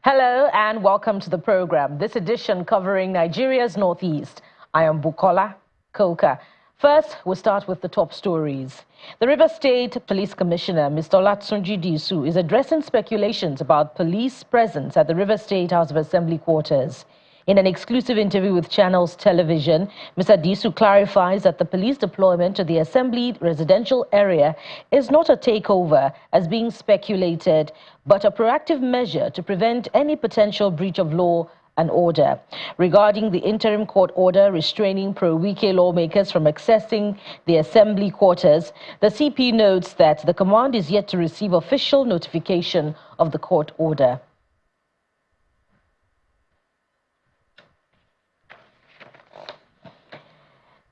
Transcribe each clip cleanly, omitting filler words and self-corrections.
Hello and welcome to the program. This edition covering Nigeria's Northeast. I am Bukola Koka. First, we'll start with the top stories. The River State Police Commissioner, Mr. Olatunji Disu, is addressing speculations about police presence at the River State House of Assembly quarters. In an exclusive interview with Channels Television, Mr. Disu clarifies that the police deployment to the Assembly residential area is not a takeover, as being speculated, but a proactive measure to prevent any potential breach of law and order. Regarding the interim court order restraining pro-Wike lawmakers from accessing the Assembly quarters, the CP notes that the command is yet to receive official notification of the court order.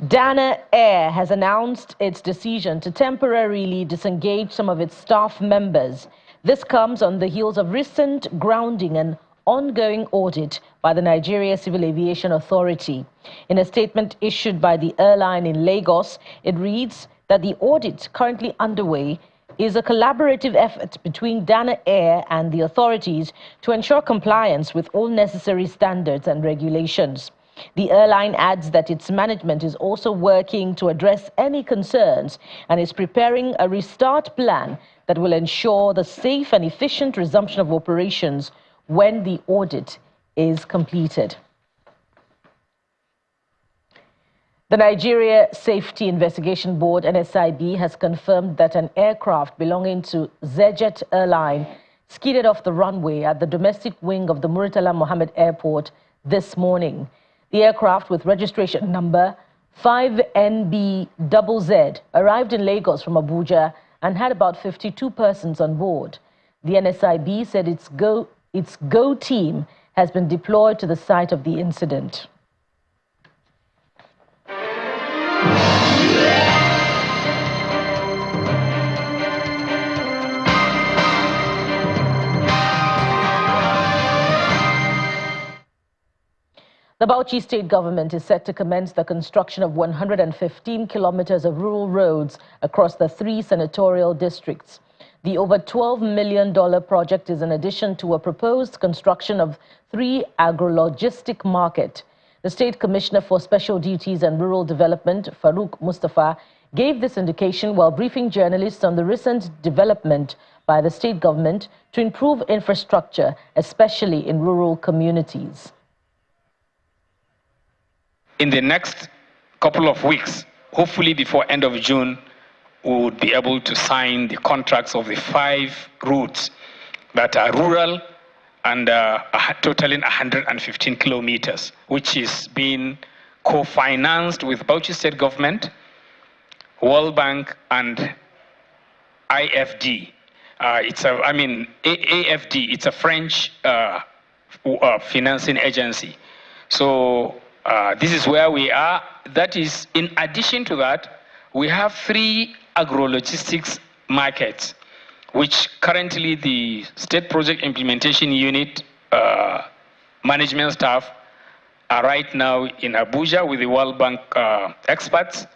Dana Air has announced its decision to temporarily disengage some of its staff members. This comes on the heels of recent grounding and ongoing audit by the Nigeria Civil Aviation Authority. In a statement issued by the airline in Lagos, it reads that the audit currently underway is a collaborative effort between Dana Air and the authorities to ensure compliance with all necessary standards and regulations. The airline adds that its management is also working to address any concerns and is preparing a restart plan that will ensure the safe and efficient resumption of operations when the audit is completed. The Nigeria Safety Investigation Board, NSIB, has confirmed that an aircraft belonging to Zejet Airline skidded off the runway at the domestic wing of the Murtala Mohammed Airport this morning. The aircraft, with registration number 5NBZZ, arrived in Lagos from Abuja and had about 52 persons on board. The NSIB said its GO team has been deployed to the site of the incident. The Bauchi state government is set to commence the construction of 115 kilometers of rural roads across the 3 senatorial districts. The over $12 million project is in addition to a proposed construction of 3 agro-logistic market. The State Commissioner for Special Duties and Rural Development, Farouk Mustafa, gave this indication while briefing journalists on the recent development by the state government to improve infrastructure, especially in rural communities. In the next couple of weeks, hopefully before end of June, we would be able to sign the contracts of the 5 routes that are rural and totaling 115 kilometers, which is being co-financed with Bauchi State Government, World Bank, and IFD. AFD, it's a French financing agency. So this is where we are. That is, in addition to that, we have 3 agro-logistics markets, which currently the State Project Implementation Unit management staff are right now in Abuja with the World Bank experts,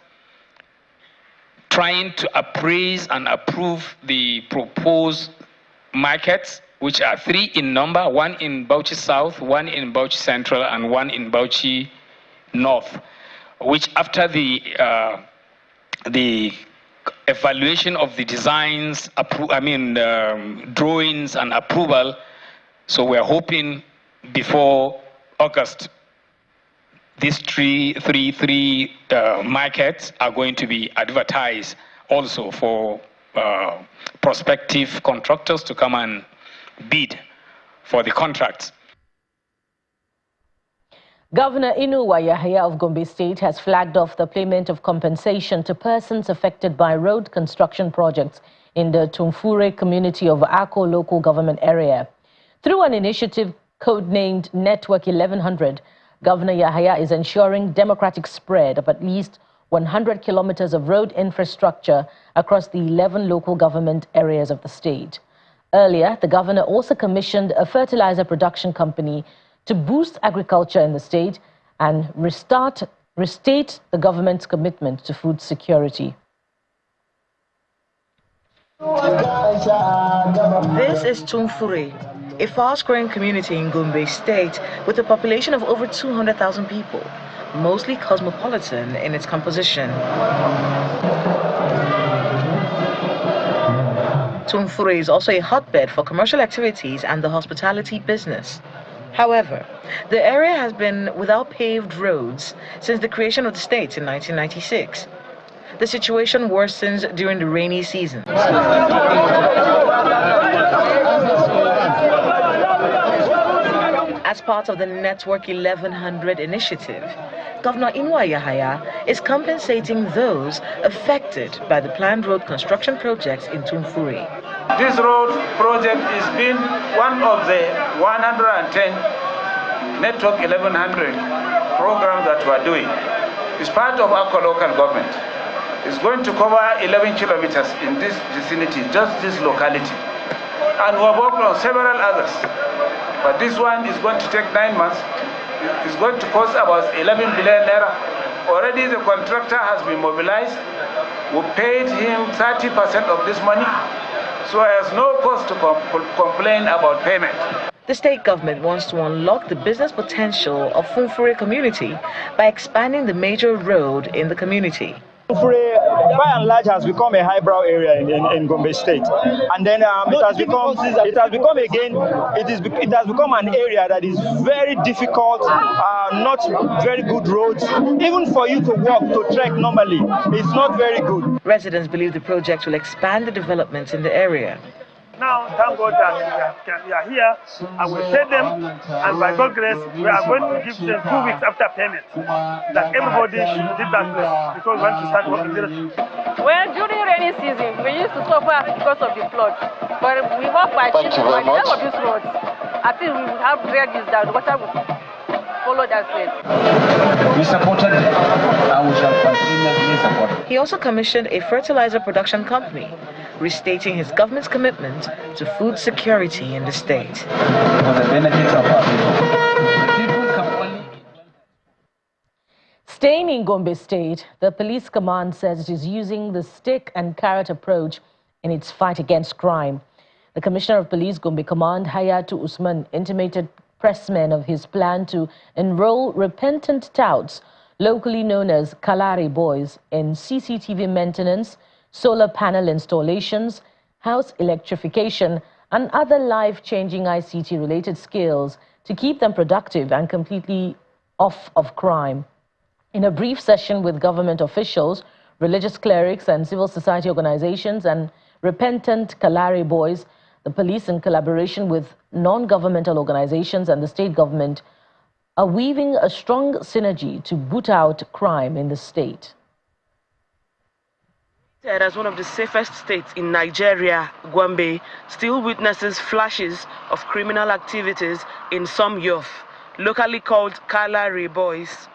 trying to appraise and approve the proposed markets, which are 3 in number, 1 in Bauchi South, 1 in Bauchi Central, and 1 in Bauchi North, which after the evaluation of the designs, drawings and approval, so we're hoping before August, these three markets are going to be advertised also for prospective contractors to come and bid for the contracts. Governor Inuwa Yahaya of Gombe State has flagged off the payment of compensation to persons affected by road construction projects in the Tumfure community of Ako local government area. Through an initiative codenamed Network 1100, Governor Yahaya is ensuring democratic spread of at least 100 kilometers of road infrastructure across the 11 local government areas of the state. Earlier, the governor also commissioned a fertilizer production company to boost agriculture in the state and restate the government's commitment to food security. This is Tumfure, a fast-growing community in Gombe State with a population of over 200,000 people, mostly cosmopolitan in its composition. Tumfure is also a hotbed for commercial activities and the hospitality business. However, the area has been without paved roads since the creation of the state in 1996. The situation worsens during the rainy season. As part of the Network 1100 initiative, Governor Inuwa Yahaya is compensating those affected by the planned road construction projects in Tumfure. This road project is being one of the 110 Network 1100 programs that we are doing. It's part of our local government. It's going to cover 11 kilometers in this vicinity, just this locality. And we have worked on several others. But this one is going to take 9 months. It's going to cost about 11 billion naira. Already the contractor has been mobilized. We paid him 30% of this money. So he has no cause to complain about payment. The state government wants to unlock the business potential of Tumfure community by expanding the major road in the community. Tumfure, by and large, has become a highbrow area in Gombe State, and then it has become an area that is very difficult, not very good roads. Even for you to walk, to trek normally, it's not very good. Residents believe the project will expand the developments in the area. Now, thank God that we are here, and we pay them, and by God's grace, we are going to give them 2 weeks after payment, that everybody should leave that place, because we want to start working there. Well, during rainy season, we used to suffer because of the flood, but we hope by the end of this road, I think we will have dredges that water will follow that place. We supported them, and we shall continuously support them. He also commissioned a fertilizer production company, restating his government's commitment to food security in the state. For the benefit of our people. Staying in Gombe State, the police command says it is using the stick and carrot approach in its fight against crime. The Commissioner of Police Gombe Command, Hayatu Usman, intimated pressmen of his plan to enroll repentant touts, locally known as Kalari boys, in CCTV maintenance, solar panel installations, house electrification, and other life-changing ICT-related skills to keep them productive and completely off of crime. In a brief session with government officials, religious clerics and civil society organizations and repentant Kalari boys, the police, in collaboration with non-governmental organizations and the state government, are weaving a strong synergy to boot out crime in the state. As one of the safest states in Nigeria, Gombe still witnesses flashes of criminal activities in some youth, locally called Kalari boys.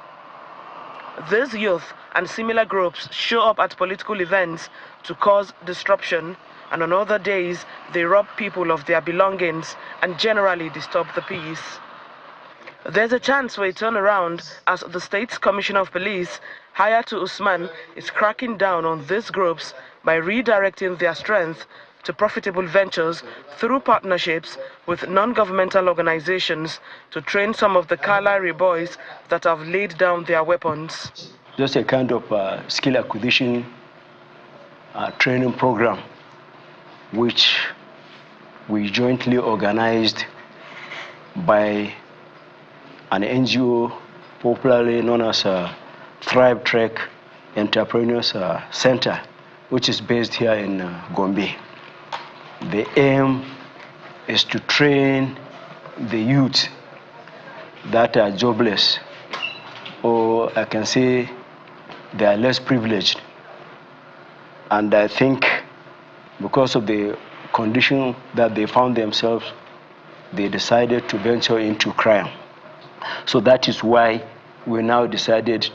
These youth and similar groups show up at political events to cause disruption, and on other days they rob people of their belongings and generally disturb the peace. There's a chance for a turnaround as the state's Commissioner of Police, Hayatu Usman, is cracking down on these groups by redirecting their strength to profitable ventures through partnerships with non-governmental organizations to train some of the Kalari boys that have laid down their weapons. Just a kind of skill acquisition training program, which we jointly organized by an NGO popularly known as Thrive Trek Entrepreneurs Center, which is based here in Gombe. The aim is to train the youth that are jobless, or I can say they are less privileged. And I think because of the condition that they found themselves, they decided to venture into crime. So that is why we now decided,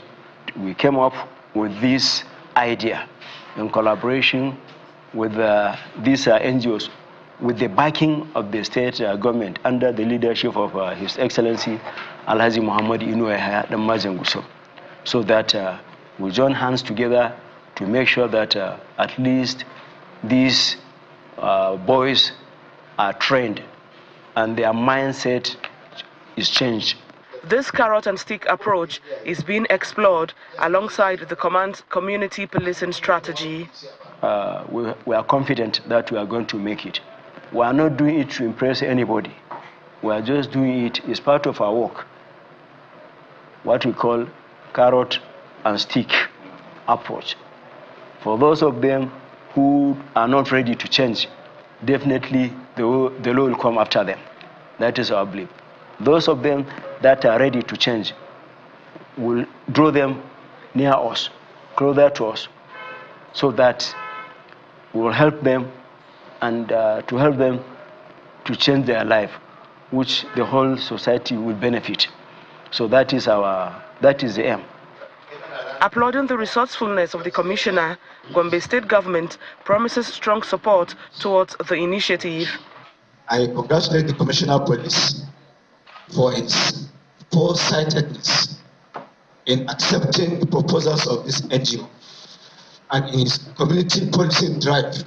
we came up with this idea in collaboration with these NGOs, with the backing of the state government under the leadership of His Excellency Alhaji Muhammad Inuwa Yahaya, so that we join hands together to make sure that at least these boys are trained and their mindset is changed. This carrot and stick approach is being explored alongside the command's community policing strategy. We are confident that we are going to make it. We are not doing it to impress anybody. We are just doing it as part of our work, what we call carrot and stick approach. For those of them who are not ready to change, definitely the law will come after them. That is our belief. Those of them that are ready to change will draw them near us, closer to us, so that we will help them and to help them to change their life, which the whole society will benefit. So that is the aim. Applauding the resourcefulness of the commissioner, Gombe State government promises strong support towards the initiative. I congratulate the Commissioner of Police for its foresightedness in accepting the proposals of this NGO and in its community policing drive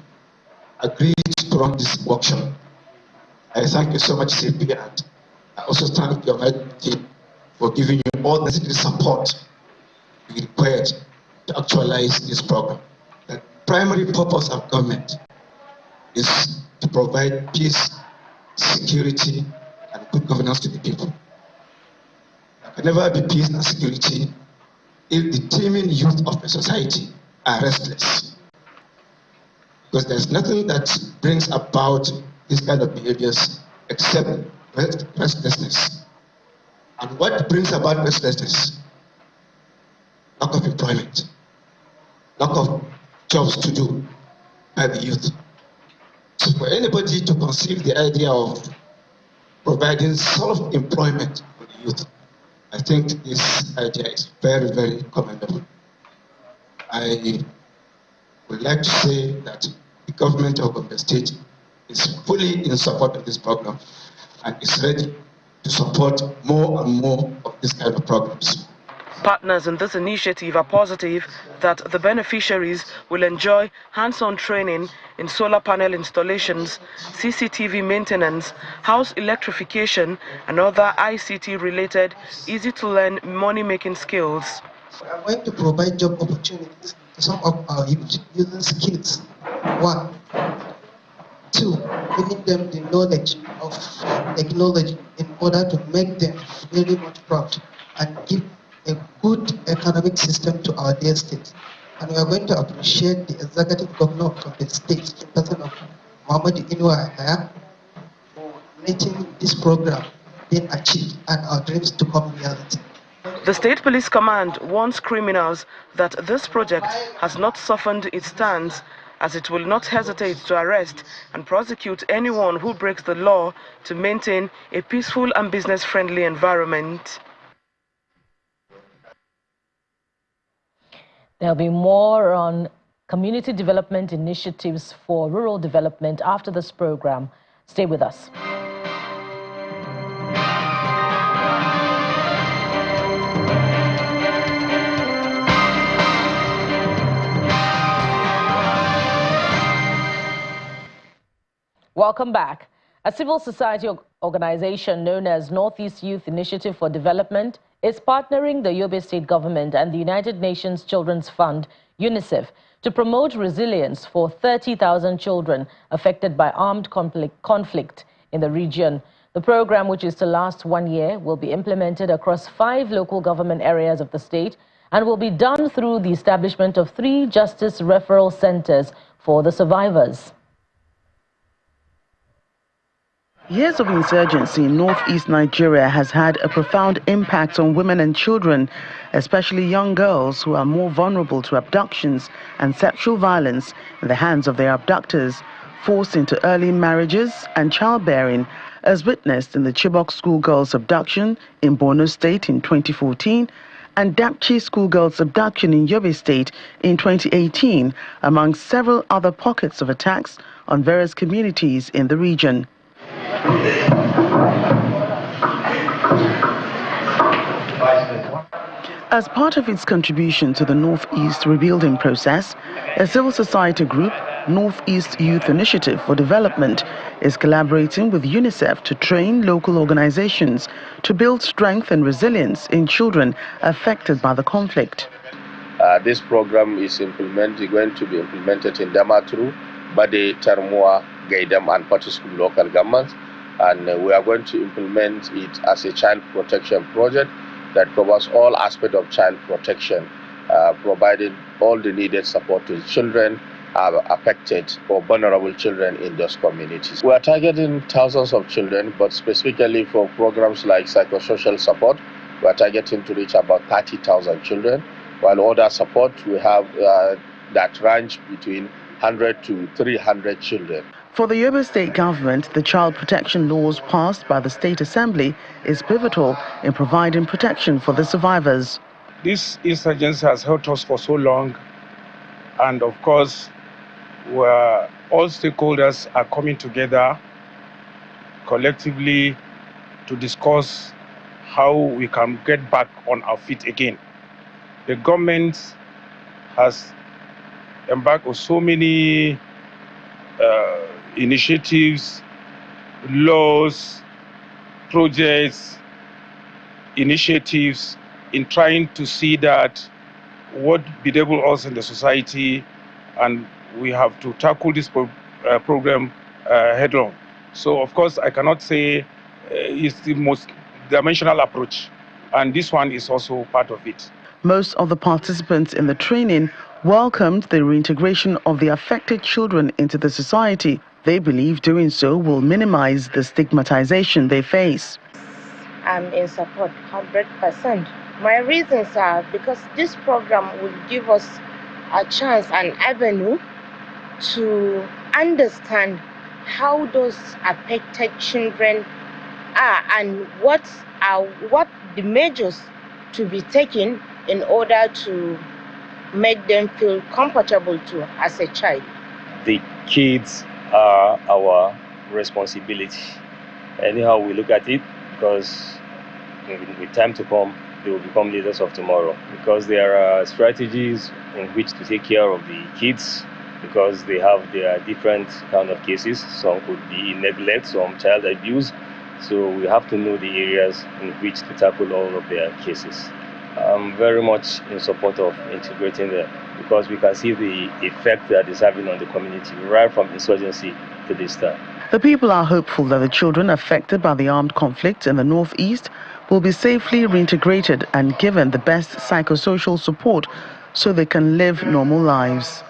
agreed to run this workshop. I thank you so much, CP, and I also thank your team for giving you all necessary support required to actualize this program. The primary purpose of government is to provide peace, security, and good governance to the people. There can never be peace and security if the teeming youth of a society are restless. Because there's nothing that brings about this kind of behaviors except restlessness. And what brings about restlessness? Lack of employment, lack of jobs to do by the youth. So for anybody to conceive the idea of providing self-employment for the youth, I think this idea is very, very commendable. I would like to say that the government of Gombe State is fully in support of this program and is ready to support more and more of this kind of programs. Partners in this initiative are positive that the beneficiaries will enjoy hands-on training in solar panel installations, CCTV maintenance, house electrification, and other ICT-related, easy-to-learn money-making skills. We are going to provide job opportunities to some of our youth using skills. 1. 2, giving them the knowledge of technology in order to make them very much proud and give a good economic system to our dear state. And we are going to appreciate the executive governor of the state, in person of Muhammad Inuwa, for making this program being achieved and our dreams to come reality. The State Police Command warns criminals that this project has not softened its stance, as it will not hesitate to arrest and prosecute anyone who breaks the law to maintain a peaceful and business-friendly environment. There'll be more on community development initiatives for rural development after this program. Stay with us. Welcome back. A civil society organization known as Northeast Youth Initiative for Development is partnering the Yobe state government and the United Nations Children's Fund, UNICEF, to promote resilience for 30,000 children affected by armed conflict in the region. The program, which is to last 1 year, will be implemented across 5 local government areas of the state and will be done through the establishment of 3 justice referral centers for the survivors. Years of insurgency in northeast Nigeria has had a profound impact on women and children, especially young girls who are more vulnerable to abductions and sexual violence in the hands of their abductors, forced into early marriages and childbearing, as witnessed in the Chibok schoolgirls' abduction in Borno State in 2014 and Dapchi schoolgirls' abduction in Yobe State in 2018, among several other pockets of attacks on various communities in the region. As part of its contribution to the Northeast rebuilding process, a civil society group, Northeast Youth Initiative for Development is collaborating with UNICEF to train local organizations to build strength and resilience in children affected by the conflict. This program is going to be implemented in Damaturu, Bade, Tarmua, Gaidam, and Patiskum local governments. And we are going to implement it as a child protection project that covers all aspects of child protection, providing all the needed support to children affected or vulnerable children in those communities. We are targeting thousands of children, but specifically for programs like psychosocial support, we are targeting to reach about 30,000 children, while other support we have that range between 100 to 300 children. For the Yobe state government, the child protection laws passed by the State Assembly is pivotal in providing protection for the survivors. This insurgency has hurt us for so long, and of course, all stakeholders are coming together collectively to discuss how we can get back on our feet again. The government has embarked on so many initiatives, laws, projects, initiatives in trying to see that what bedevils us in the society, and we have to tackle this program head-on. So, of course, I cannot say it's the most dimensional approach, and this one is also part of it. Most of the participants in the training welcomed the reintegration of the affected children into the society. They believe doing so will minimize the stigmatization they face. I'm in support 100%. My reasons are because this program will give us a chance, an avenue to understand how those affected children are and what the measures to be taken in order to make them feel comfortable too as a child. The kids are our responsibility. Anyhow we look at it, because with time to come, they will become leaders of tomorrow. Because there are strategies in which to take care of the kids, because they have their different kind of cases. Some could be neglect, some child abuse. So we have to know the areas in which to tackle all of their cases. I'm very much in support of integrating them, because we can see the effect that is having on the community right from insurgency to this time. The people are hopeful that the children affected by the armed conflict in the northeast will be safely reintegrated and given the best psychosocial support so they can live normal lives.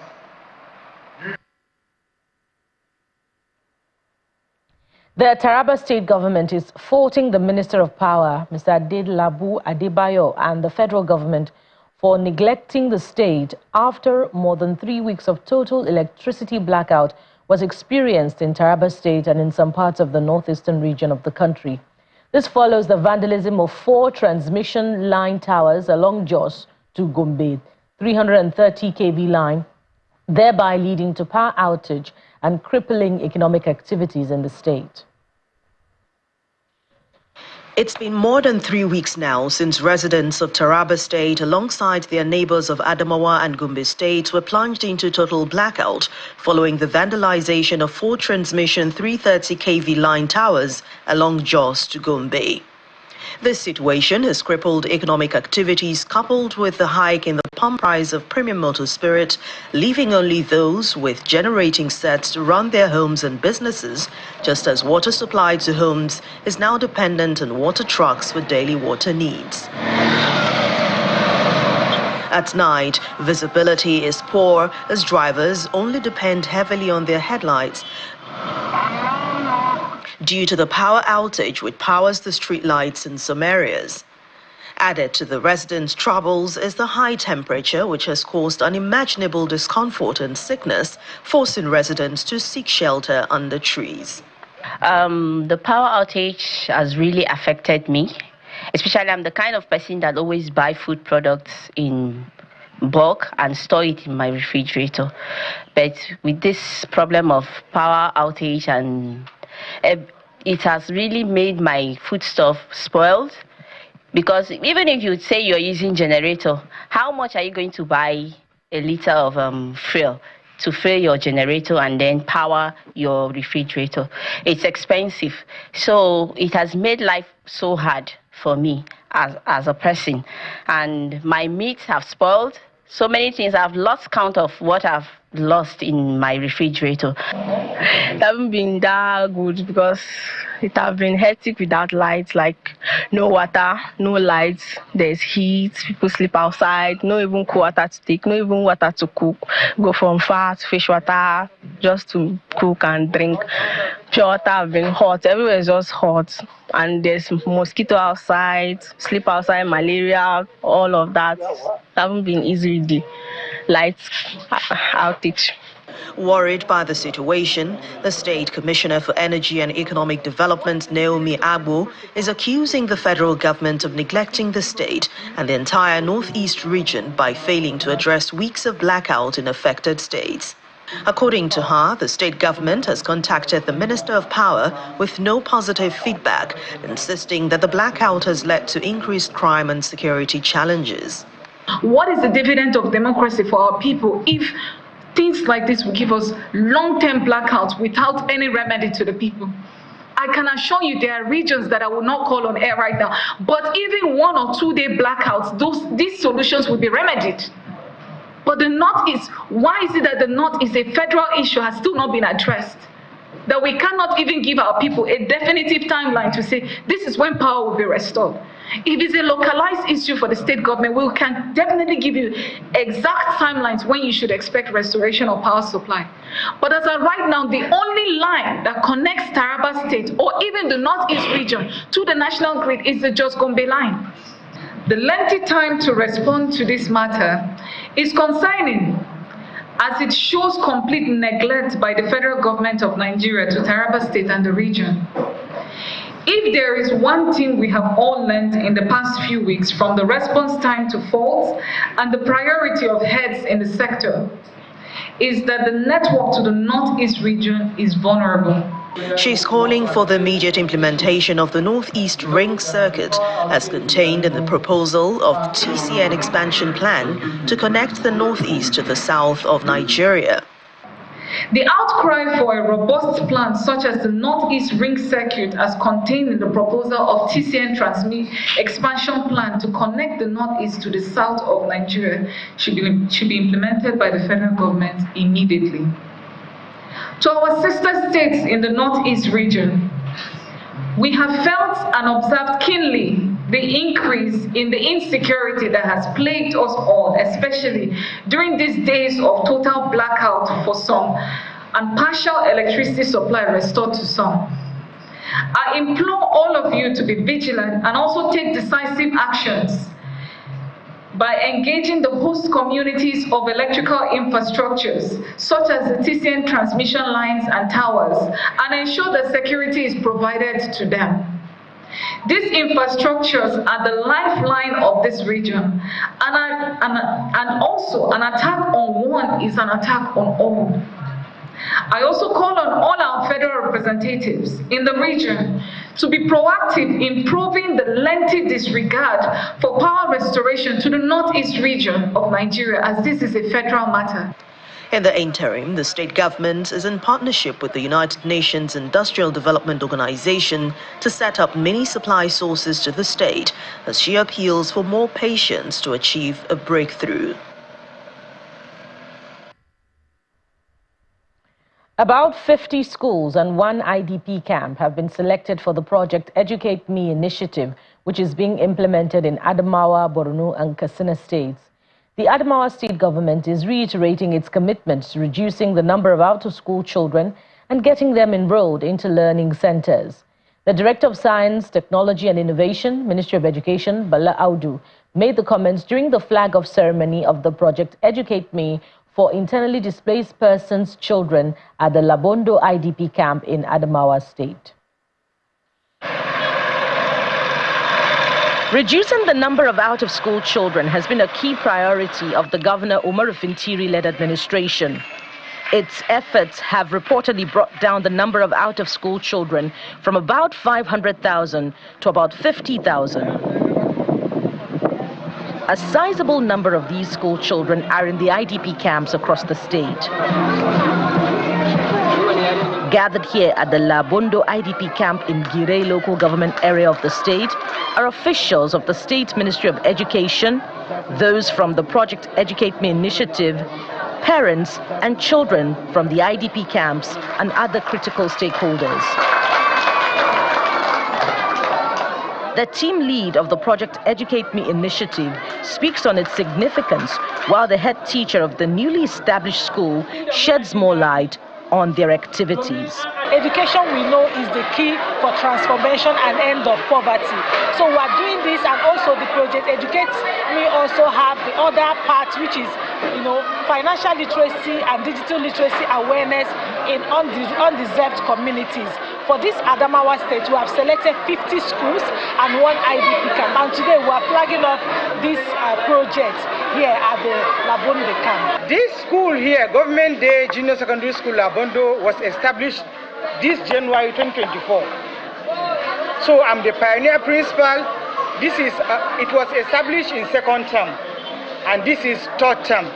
The Taraba state government is faulting the Minister of Power, Mr. Adelabu Adebayo, and the federal government for neglecting the state after more than 3 weeks of total electricity blackout was experienced in Taraba state and in some parts of the northeastern region of the country. This follows the vandalism of 4 transmission line towers along Jos to Gombe, 330 kV line, thereby leading to power outage and crippling economic activities in the state. It's been more than 3 weeks now since residents of Taraba State, alongside their neighbors of Adamawa and Gombe states, were plunged into total blackout following the vandalization of 4 transmission 330 kV line towers along Jos to Gombe. This situation has crippled economic activities, coupled with the hike in the pump price of premium motor spirit, leaving only those with generating sets to run their homes and businesses, just as water supply to homes is now dependent on water trucks for daily water needs. At night, visibility is poor as drivers only depend heavily on their headlights due to the power outage which powers the street lights in some areas. Added to the residents' troubles is the high temperature, which has caused unimaginable discomfort and sickness, forcing residents to seek shelter under trees. The power outage has really affected me. Especially, I'm the kind of person that always buy food products in bulk and store it in my refrigerator. But with this problem of power outage, and it has really made my foodstuff spoiled. Because even if you say you're using generator, how much are you going to buy a liter of fuel to fill your generator and then power your refrigerator. It's expensive. So it has made life so hard for me as a person. And my meats have spoiled. So many things. I've lost count of what I've lost in my refrigerator. It hasn't been that good because it has been hectic without lights, like no water, no lights, there's heat, people sleep outside, no even cool water to take, no even water to cook, go from far to fish water just to cook and drink. Pure water have been hot, everywhere is just hot, and there's mosquito outside, sleep outside, malaria, all of that. It hasn't been easy with the lights outage. Worried by the situation, the State Commissioner for Energy and Economic Development, Naomi Agbo, is accusing the federal government of neglecting the state and the entire northeast region by failing to address weeks of blackout in affected states. According to her, the state government has contacted the Minister of Power with no positive feedback, insisting that the blackout has led to increased crime and security challenges. What is the dividend of democracy for our people if things like this will give us long-term blackouts without any remedy to the people? I can assure you there are regions that I will not call on air right now, but even 1 or 2 day blackouts, these solutions will be remedied. But the Northeast, why is it that the Northeast, a federal issue, has still not been addressed? That we cannot even give our people a definitive timeline to say this is when power will be restored. If it's a localized issue for the state government, we can definitely give you exact timelines when you should expect restoration of power supply. But as of right now, the only line that connects Taraba State or even the Northeast region to the national grid is the Jos Gombe line. The lengthy time to respond to this matter is concerning, as it shows complete neglect by the federal government of Nigeria to Taraba State and the region. If there is one thing we have all learned in the past few weeks from the response time to faults and the priority of heads in the sector, is that the network to the Northeast region is vulnerable. She's calling for the immediate implementation of the Northeast Ring Circuit as contained in the proposal of TCN expansion plan to connect the Northeast to the south of Nigeria. The outcry for a robust plan such as the Northeast Ring Circuit as contained in the proposal of TCN expansion plan to connect the Northeast to the south of Nigeria should be implemented by the federal government immediately. To our sister states in the Northeast region, we have felt and observed keenly the increase in the insecurity that has plagued us all, especially during these days of total blackout for some and partial electricity supply restored to some. I implore all of you to be vigilant and also take decisive actions by engaging the host communities of electrical infrastructures, such as the TCN transmission lines and towers, and ensure that security is provided to them. These infrastructures are the lifeline of this region, and also an attack on one is an attack on all. I also call on all our federal representatives in the region to be proactive in proving the lengthy disregard for power restoration to the Northeast region of Nigeria, as this is a federal matter. In the interim, the state government is in partnership with the United Nations Industrial Development Organization to set up mini supply sources to the state as she appeals for more patience to achieve a breakthrough. About 50 schools and 1 IDP camp have been selected for the Project Educate Me initiative, which is being implemented in Adamawa, Borno, and Katsina states. The Adamawa state government is reiterating its commitment to reducing the number of out-of-school children and getting them enrolled into learning centers. The Director of Science, Technology and Innovation, Ministry of Education, Bala Audu, made the comments during the flag-off ceremony of the Project Educate Me for internally displaced persons' children at the Labondo IDP camp in Adamawa State. Reducing the number of out-of-school children has been a key priority of the Governor Umar Fintiri-led administration. Its efforts have reportedly brought down the number of out-of-school children from about 500,000 to about 50,000. A sizable number of these school children are in the IDP camps across the state. Gathered here at the Labondo IDP camp in Gire local government area of the state are officials of the State Ministry of Education, those from the Project Educate Me initiative, parents and children from the IDP camps and other critical stakeholders. The team lead of the Project Educate Me initiative speaks on its significance, while the head teacher of the newly established school sheds more light on their activities. Education, we know, is the key for transformation and end of poverty. So we are doing this, and also the Project Educate Me also have the other part, which is, financial literacy and digital literacy awareness in undeserved communities. For this Adamawa state, we have selected 50 schools and 1 IDP camp. And today we are flagging off this project here at the Labondo camp. This school here, Government Day Junior Secondary School Labondo, was established this January 2024. So I'm the pioneer principal. This is, it was established in 2nd term, and this is 3rd term.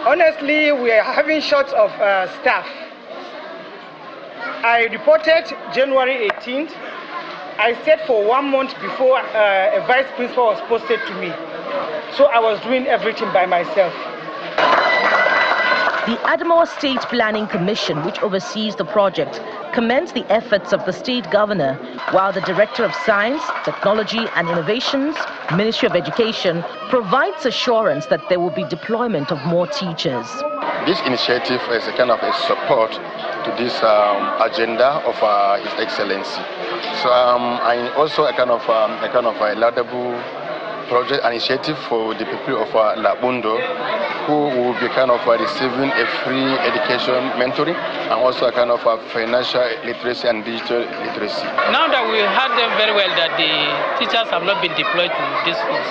Honestly, we are having shorts of staff. I reported January 18th. I stayed for 1 month before a vice principal was posted to me. So I was doing everything by myself. The Adamawa State Planning Commission, which oversees the project, commends the efforts of the state governor, while the Director of Science, Technology and Innovations, Ministry of Education, provides assurance that there will be deployment of more teachers. This initiative is a kind of a support to this agenda of His Excellency. So and also a kind of a laudable project initiative for the people of Labondo, who will be kind of receiving a free education mentoring and also a kind of financial literacy and digital literacy. Now that we heard them very well that the teachers have not been deployed to these schools,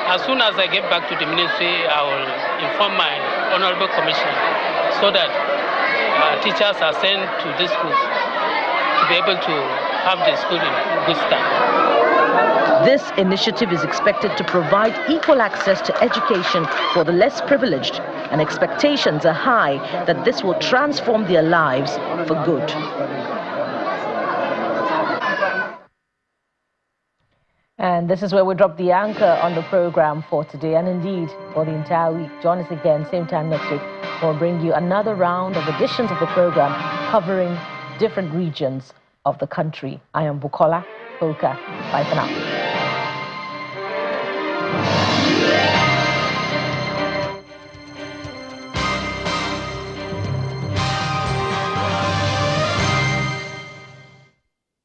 as soon as I get back to the ministry, I will inform my honorable commissioner so that teachers are sent to these schools to be able to have the school in good stand. This initiative is expected to provide equal access to education for the less privileged, and expectations are high that this will transform their lives for good. And this is where we drop the anchor on the program for today, and indeed for the entire week. Join us again, same time next week. We'll bring you another round of editions of the program covering different regions of the country. I am Bukola Kolka. Bye for now.